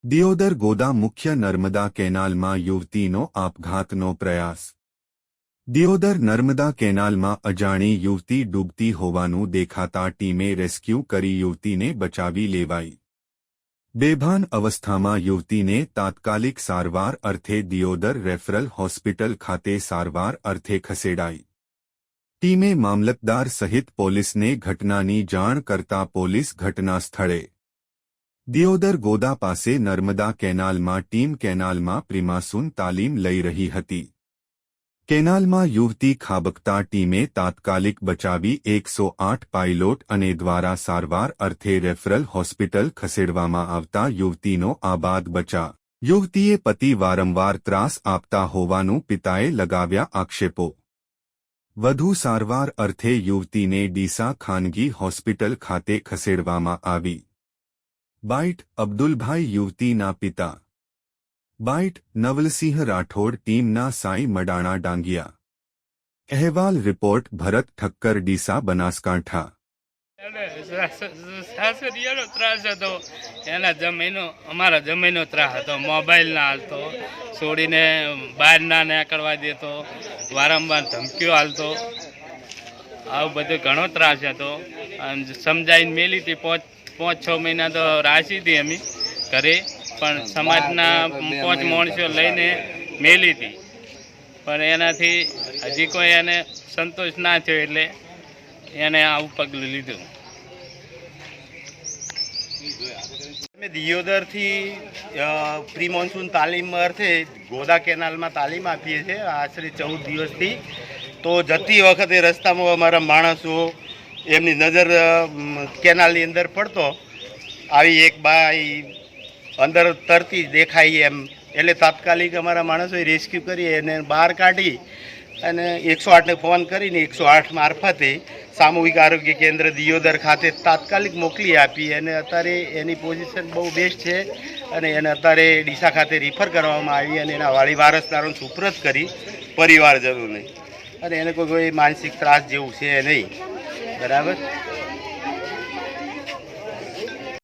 દિયોદર ગોદા મુખ્ય નર્મદા કેનાલમાં યુવતીનો આપઘાતનો પ્રયાસ। દિયોદર નર્મદા કેનાલમાં અજાણી યુવતી ડૂબતી હોવાનું દેખાતા ટીમે રેસ્ક્યુ કરી યુવતીને બચાવી લેવાઈ। બેભાન અવસ્થામાં યુવતીને તાત્કાલિક સારવાર અર્થે દિયોદર રેફરલ હોસ્પિટલ ખાતે સારવાર અર્થે ખસેડાઈ। ટીમે મામલતદાર સહિત પોલીસને ઘટનાની જાણ કરતા પોલીસ ઘટના સ્થળે દિયોદર ગોદા પાસે નર્મદા કેનાલમાં ટીમ કેનાલમાં પ્રિમાસૂન તાલીમ લઈ રહી હતી। કેનાલમાં યુવતી ખાબકતા ટીમે તાત્કાલિક બચાવી 108 પાયલોટ અને દ્વારા સારવાર અર્થે રેફરલ હોસ્પિટલ ખસેડવામાં આવતા યુવતીનો આબાદ બચાવ। યુવતીએ પતિ વારંવાર ત્રાસ આપતા હોવાનું પિતાએ લગાવ્યા આક્ષેપો। વધુ સારવાર અર્થે યુવતીને ડીસા ખાનગી હોસ્પિટલ ખાતે ખસેડવામાં આવી। બાઇટ અબ્દુલભાઈ યુવતીના પિતા। બાઇટ નવલસિંહ રાઠોડ ટીમના સાઈ મડાણા ડાંગિયા। અહેવાલ રિપોર્ટ ભરત ઠક્કર ડીસા બનાસકાંઠા। સાસરીયાનો ત્રાસ હતો, એના જમીનો અમારા જમીનો ત્રાસ હતો, મોબાઈલ ના હાલતો, છોડીને બહાર ના નીકળવા દેતો, વારંવાર ધમકીઓ હાલતો, આવું બધું ઘણો ત્રાસ હતો। સમજાઈને મેલી હતી, 5-6 મહિના તો રાશી હતી અમે ઘરે, પણ સમાજના 5 માણસો લઈને મેલી હતી, પણ એનાથી હજી કોઈ એને સંતોષ ના થયો એટલે એને આવું પગલું લીધું। અમે દિયોદરથી પ્રી મોન્સૂન તાલીમ અર્થે ગોદા કેનાલમાં તાલીમ આપીએ છીએ આશરે 14 દિવસથી। તો જતી વખતે રસ્તામાં અમારા માણસો એમની નજર કેનાલની અંદર પડતો, આવી એક બાઈ અંદર તરતી દેખાઈ એમ, એટલે તાત્કાલિક અમારા માણસોએ રેસ્ક્યુ કરી એને બહાર કાઢી અને 108ને ફોન કરીને 108 મારફતે સામૂહિક આરોગ્ય કેન્દ્ર દિયોદર ખાતે તાત્કાલિક મોકલી આપી અને અત્યારે એની પોઝિશન બહુ બેસ્ટ છે અને એને અત્યારે ડીસા ખાતે રિફર કરવામાં આવી અને એના વાલી વારસદારોને સુપ્રત કરી પરિવારજનોને, અને એને કોઈ માનસિક ત્રાસ જેવું છે નહીં, બરાબર।